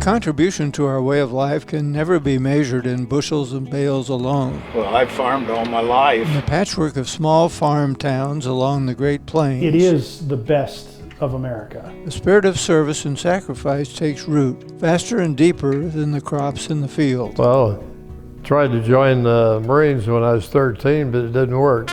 contribution to our way of life can never be measured in bushels and bales alone. Well, I've farmed all my life. In the patchwork of small farm towns along the Great Plains, it is the best of America. The spirit of service and sacrifice takes root, faster and deeper than the crops in the field. Well, I tried to join the Marines when I was 13, but it didn't work.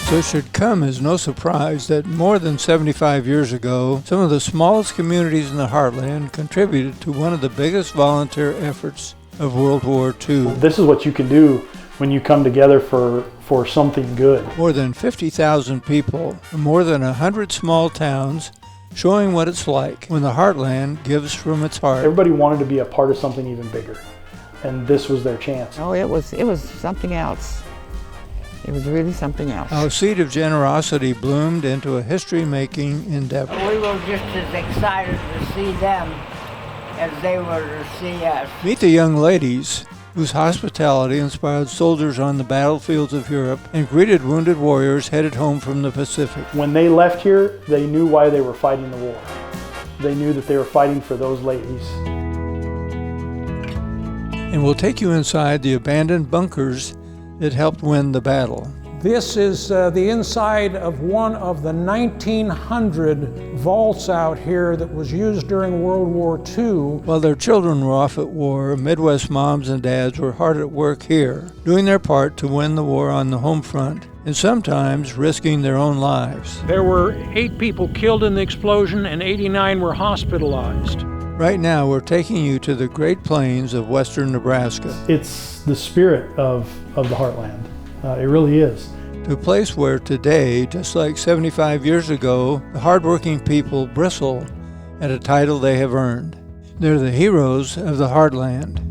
So it should come as no surprise that more than 75 years ago, some of the smallest communities in the Heartland contributed to one of the biggest volunteer efforts of World War II. This is what you can do when you come together for something good. More than 50,000 people from more than 100 small towns, showing what it's like when the Heartland gives from its heart. Everybody wanted to be a part of something even bigger, and this was their chance. Oh, it was something else. It was really something else. Our seed of generosity bloomed into a history-making endeavor. We were just as excited to see them as they were to see us. Meet the young ladies whose hospitality inspired soldiers on the battlefields of Europe and greeted wounded warriors headed home from the Pacific. When they left here, they knew why they were fighting the war. They knew that they were fighting for those ladies. And we'll take you inside the abandoned bunkers that helped win the battle. This is the inside of one of the 1,900 vaults out here that was used during World War II. While their children were off at war, Midwest moms and dads were hard at work here, doing their part to win the war on the home front, and sometimes risking their own lives. There were 8 people killed in the explosion and 89 were hospitalized. Right now, we're taking you to the Great Plains of western Nebraska. It's the spirit of the Heartland. It really is. To a place where today, just like 75 years ago, the hardworking people bristle at a title they have earned. They're the heroes of the Heartland.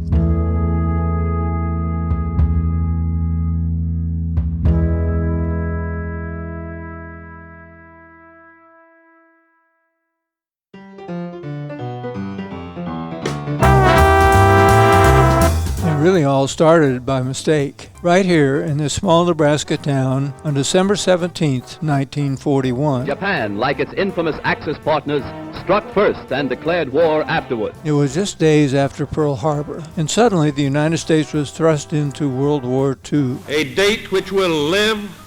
Really all started by mistake. Right here in this small Nebraska town on December 17th, 1941. Japan, like its infamous Axis partners, struck first and declared war afterwards. It was just days after Pearl Harbor, and suddenly the United States was thrust into World War II. A date which will live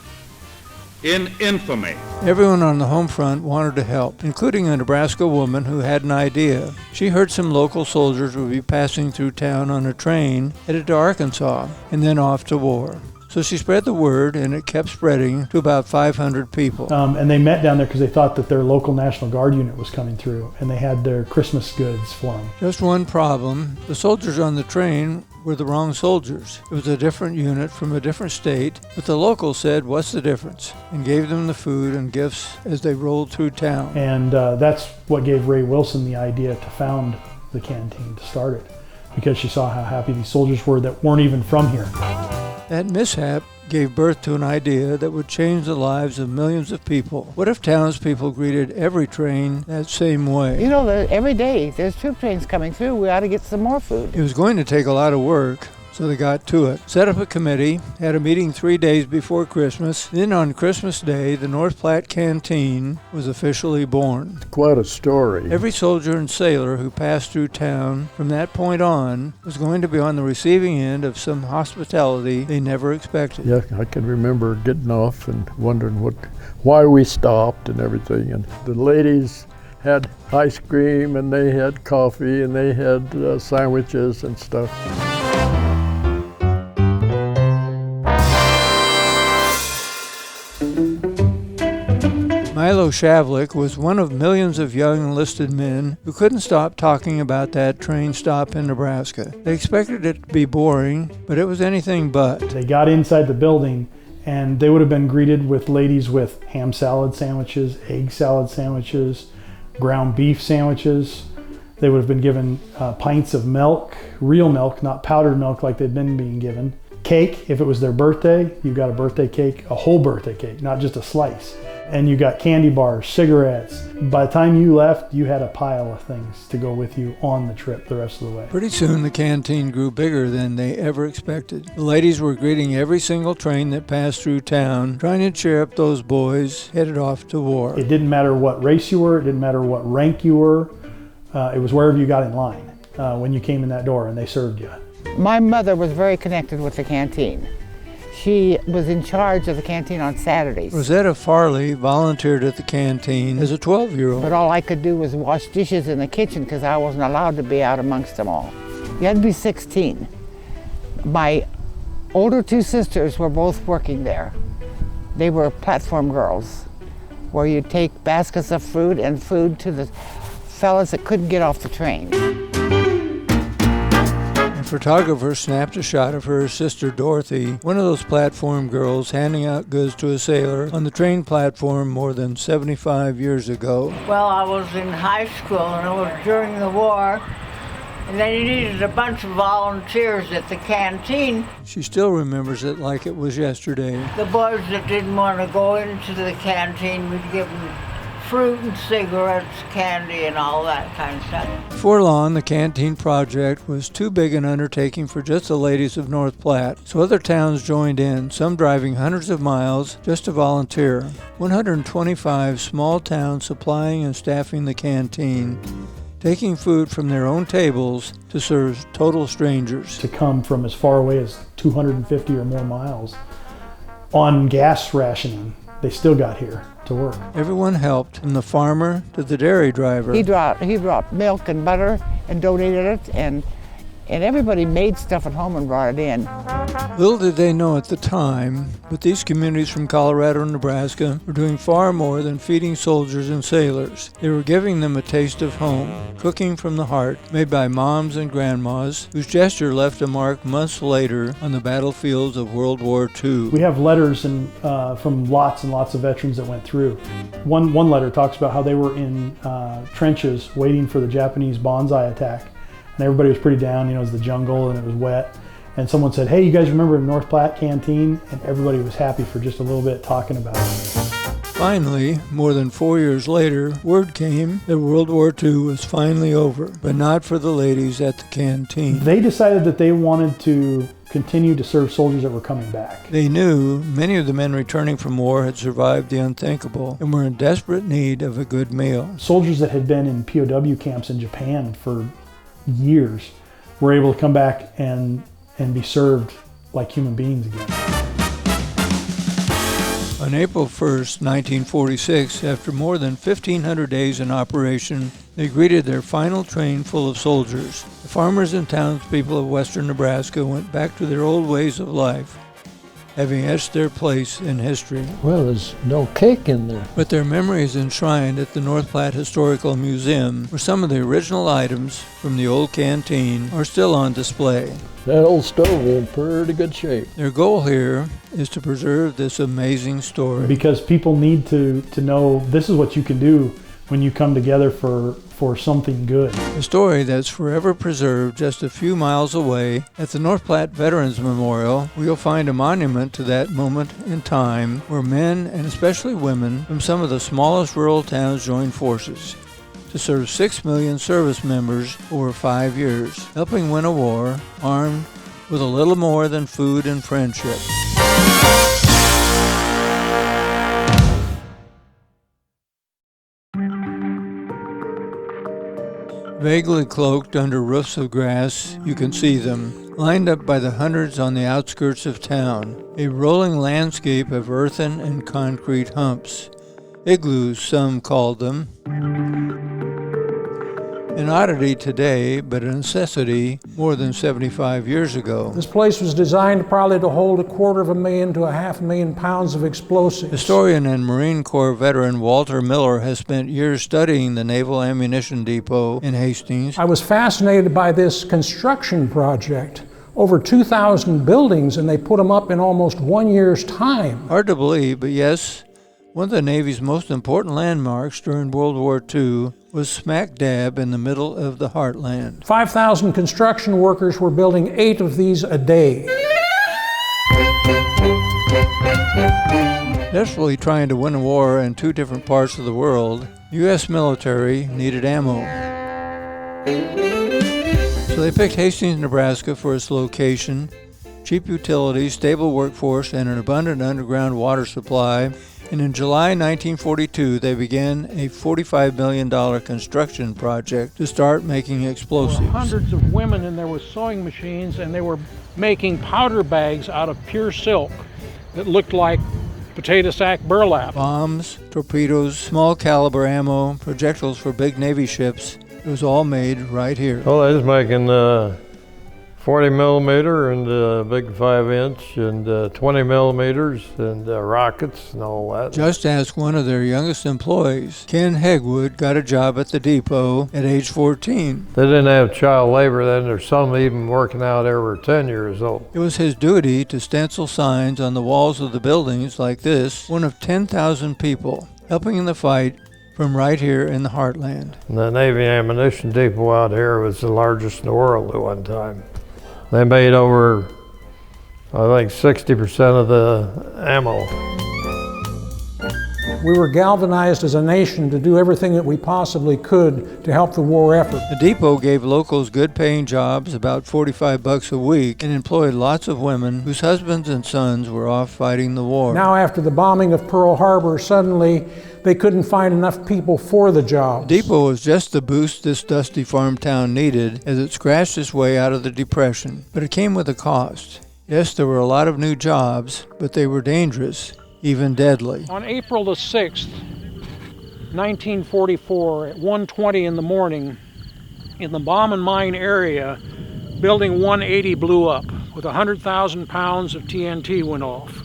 in infamy. Everyone on the home front wanted to help, including a Nebraska woman who had an idea. She heard some local soldiers would be passing through town on a train headed to Arkansas and then off to war. So she spread the word, and it kept spreading to about 500 people. And they met down there because they thought that their local National Guard unit was coming through, and they had their Christmas goods for them. Just one problem. The soldiers on the train were the wrong soldiers. It was a different unit from a different state, but the locals said, "What's the difference?" and gave them the food and gifts as they rolled through town. And that's what gave Ray Wilson the idea to found the Canteen, to start it, because she saw how happy these soldiers were that weren't even from here. That mishap gave birth to an idea that would change the lives of millions of people. What if townspeople greeted every train that same way? You know, every day there's troop trains coming through. We ought to get some more food. It was going to take a lot of work, so they got to it. Set up a committee, had a meeting 3 days before Christmas. Then on Christmas Day, the North Platte Canteen was officially born. Quite a story. Every soldier and sailor who passed through town from that point on was going to be on the receiving end of some hospitality they never expected. Yeah, I can remember getting off and wondering why we stopped and everything. And the ladies had ice cream, and they had coffee, and they had sandwiches and stuff. Milo Shavlik was one of millions of young enlisted men who couldn't stop talking about that train stop in Nebraska. They expected it to be boring, but it was anything but. They got inside the building, and they would have been greeted with ladies with ham salad sandwiches, egg salad sandwiches, ground beef sandwiches. They would have been given pints of milk, real milk, not powdered milk like they'd been being given. Cake, if it was their birthday, you got a birthday cake, a whole birthday cake, not just a slice. and you got candy bars, cigarettes. By the time you left, you had a pile of things to go with you on the trip the rest of the way. Pretty soon the canteen grew bigger than they ever expected. The ladies were greeting every single train that passed through town, trying to cheer up those boys headed off to war. It didn't matter what race you were, it didn't matter what rank you were, it was wherever you got in line when you came in that door and they served you. My mother was very connected with the canteen. She was in charge of the canteen on Saturdays. Rosetta Farley volunteered at the canteen as a 12-year-old. But all I could do was wash dishes in the kitchen because I wasn't allowed to be out amongst them all. You had to be 16. My older two sisters were both working there. They were platform girls, where you take baskets of fruit and food to the fellas that couldn't get off the train. A photographer snapped a shot of her sister Dorothy, one of those platform girls handing out goods to a sailor on the train platform more than 75 years ago. Well, I was in high school and it was during the war, and they needed a bunch of volunteers at the canteen. She still remembers it like it was yesterday. The boys that didn't want to go into the canteen, we'd give them fruit and cigarettes, candy, and all that kind of stuff. Before long, the canteen project was too big an undertaking for just the ladies of North Platte, so other towns joined in, some driving hundreds of miles just to volunteer. 125 small towns supplying and staffing the canteen, taking food from their own tables to serve total strangers. To come from as far away as 250 or more miles on gas rationing, they still got here to work. Everyone helped, from the farmer to the dairy driver. He brought milk and butter and donated it, and everybody made stuff at home and brought it in. Little did they know at the time, but these communities from Colorado and Nebraska were doing far more than feeding soldiers and sailors. They were giving them a taste of home, cooking from the heart, made by moms and grandmas, whose gesture left a mark months later on the battlefields of World War II. We have letters from lots and lots of veterans that went through. One letter talks about how they were in trenches waiting for the Japanese bonsai attack. And everybody was pretty down, it was the jungle and it was wet. And someone said, hey, you guys remember North Platte Canteen? And everybody was happy for just a little bit talking about it. Finally, more than 4 years later, word came that World War II was finally over, but not for the ladies at the canteen. They decided that they wanted to continue to serve soldiers that were coming back. They knew many of the men returning from war had survived the unthinkable and were in desperate need of a good meal. Soldiers that had been in POW camps in Japan for years were able to come back and be served like human beings again. On April 1st, 1946, after more than 1,500 days in operation, they greeted their final train full of soldiers. The farmers and townspeople of western Nebraska went back to their old ways of life, having etched their place in history. Well, there's no cake in there. But their memories enshrined at the North Platte Historical Museum, where some of the original items from the old canteen are still on display. That old stove is in pretty good shape. Their goal here is to preserve this amazing story. Because people need to know this is what you can do when you come together for something good. A story that's forever preserved just a few miles away. At the North Platte Veterans Memorial, you'll find a monument to that moment in time where men, and especially women, from some of the smallest rural towns joined forces to serve 6 million service members over 5 years, helping win a war armed with a little more than food and friendship. Vaguely cloaked under roofs of grass, you can see them, lined up by the hundreds on the outskirts of town, a rolling landscape of earthen and concrete humps. Igloos, some called them. An oddity today, but a necessity more than 75 years ago. This place was designed probably to hold 250,000 to 500,000 pounds of explosives. Historian and Marine Corps veteran Walter Miller has spent years studying the Naval Ammunition Depot in Hastings. I was fascinated by this construction project. Over 2,000 buildings, and they put them up in almost 1 year's time. Hard to believe, but yes, one of the Navy's most important landmarks during World War II was smack dab in the middle of the Heartland. 5,000 construction workers were building 8 of these a day. Desperately trying to win a war in two different parts of the world, U.S. military needed ammo. So they picked Hastings, Nebraska for its location, cheap utilities, stable workforce, and an abundant underground water supply. And in July 1942, they began a $45 million construction project to start making explosives. There were hundreds of women, and there were sewing machines, and they were making powder bags out of pure silk that looked like potato sack burlap. Bombs, torpedoes, small caliber ammo, projectiles for big Navy ships. It was all made right here. Well, I was making 40 millimeter and big 5-inch and 20 millimeters and rockets and all that. Just ask one of their youngest employees. Ken Hegwood got a job at the depot at age 14. They didn't have child labor then. There's some even working out over 10 years old. It was his duty to stencil signs on the walls of the buildings like this, one of 10,000 people helping in the fight from right here in the Heartland. And the Navy ammunition depot out here was the largest in the world at one time. They made over, I think, 60% of the ammo. We were galvanized as a nation to do everything that we possibly could to help the war effort. The depot gave locals good paying jobs, about $45 a week, and employed lots of women whose husbands and sons were off fighting the war. Now, after the bombing of Pearl Harbor, suddenly they couldn't find enough people for the job. The depot was just the boost this dusty farm town needed as it scratched its way out of the Depression. But it came with a cost. Yes, there were a lot of new jobs, but they were dangerous, even deadly. On April the 6th, 1944, at 1:20 in the morning, in the bomb and mine area, Building 180 blew up with 100,000 pounds of TNT went off.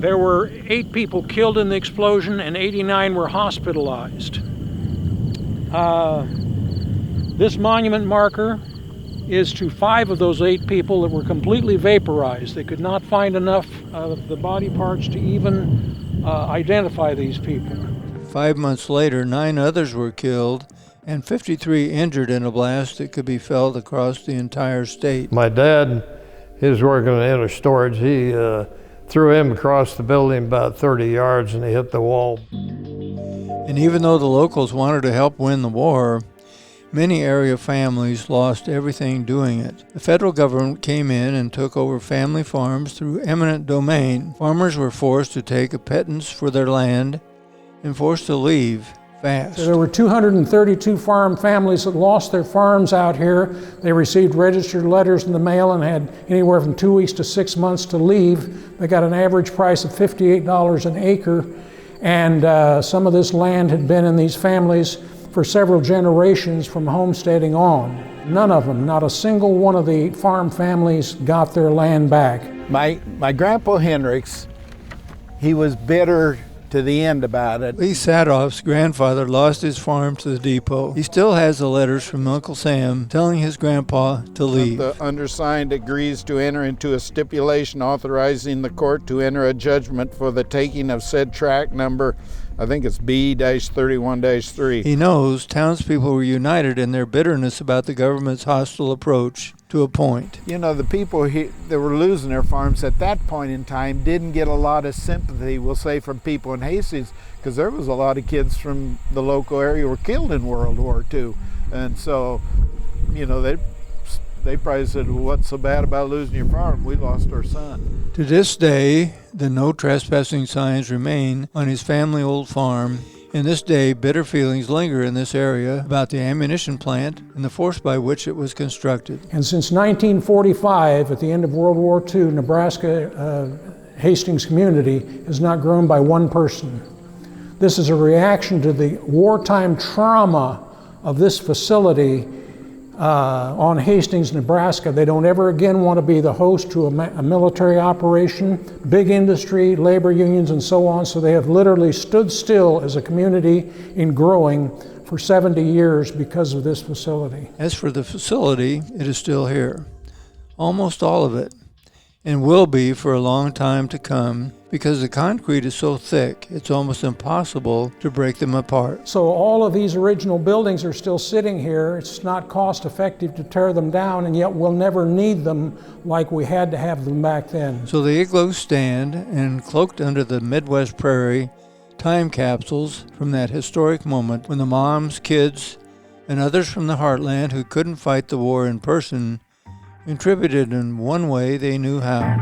There were 8 people killed in the explosion and 89 were hospitalized. This monument marker is to 5 of those 8 people that were completely vaporized. They could not find enough of the body parts to even identify these people. 5 months later, 9 others were killed and 53 injured in a blast that could be felt across the entire state. My dad, he was working in inner storage. He threw him across the building about 30 yards and he hit the wall. And even though the locals wanted to help win the war, many area families lost everything doing it. The federal government came in and took over family farms through eminent domain. Farmers were forced to take a pittance for their land and forced to leave fast. So there were 232 farm families that lost their farms out here. They received registered letters in the mail and had anywhere from 2 weeks to 6 months to leave. They got an average price of $58 an acre, and some of this land had been in these families for several generations from homesteading on. None of them, not a single one of the farm families got their land back. My grandpa Hendricks, he was bitter to the end about it. Lee Sadoff's grandfather lost his farm to the depot. He still has the letters from Uncle Sam telling his grandpa to leave. The undersigned agrees to enter into a stipulation authorizing the court to enter a judgment for the taking of said tract number, I think it's B-31-3. He knows townspeople were united in their bitterness about the government's hostile approach to a point. You know, the people that were losing their farms at that point in time didn't get a lot of sympathy, we'll say, from people in Hastings, because there was a lot of kids from the local area who were killed in World War II. And so, you know, they probably said, well, what's so bad about losing your farm? We lost our son. To this day, the no trespassing signs remain on his family old farm. In this day, bitter feelings linger in this area about the ammunition plant and the force by which it was constructed. And since 1945, at the end of World War II, Nebraska Hastings community has not grown by one person. This is a reaction to the wartime trauma of this facility on Hastings, Nebraska. They don't ever again want to be the host to a military operation, big industry, labor unions, and so on. So they have literally stood still as a community in growing for 70 years because of this facility. As for the facility, it is still here, almost all of it. and will be for a long time to come because the concrete is so thick it's almost impossible to break them apart. So all of these original buildings are still sitting here. It's not cost effective to tear them down, and yet we'll never need them like we had to have them back then. So the igloos stand, and cloaked under the Midwest prairie, time capsules from that historic moment when the moms, kids, and others from the Heartland who couldn't fight the war in person contributed in one way they knew how.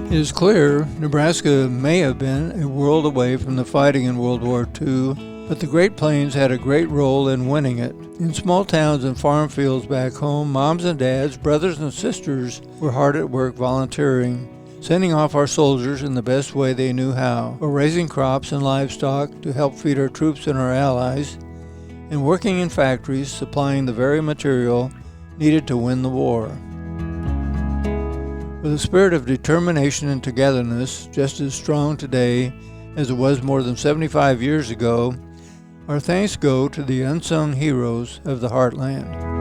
It is clear Nebraska may have been a world away from the fighting in World War II, but the Great Plains had a great role in winning it. In small towns and farm fields back home, moms and dads, brothers and sisters were hard at work volunteering, sending off our soldiers in the best way they knew how, or raising crops and livestock to help feed our troops and our allies, and working in factories supplying the very material needed to win the war. With a spirit of determination and togetherness just as strong today as it was more than 75 years ago, our thanks go to the unsung heroes of the Heartland.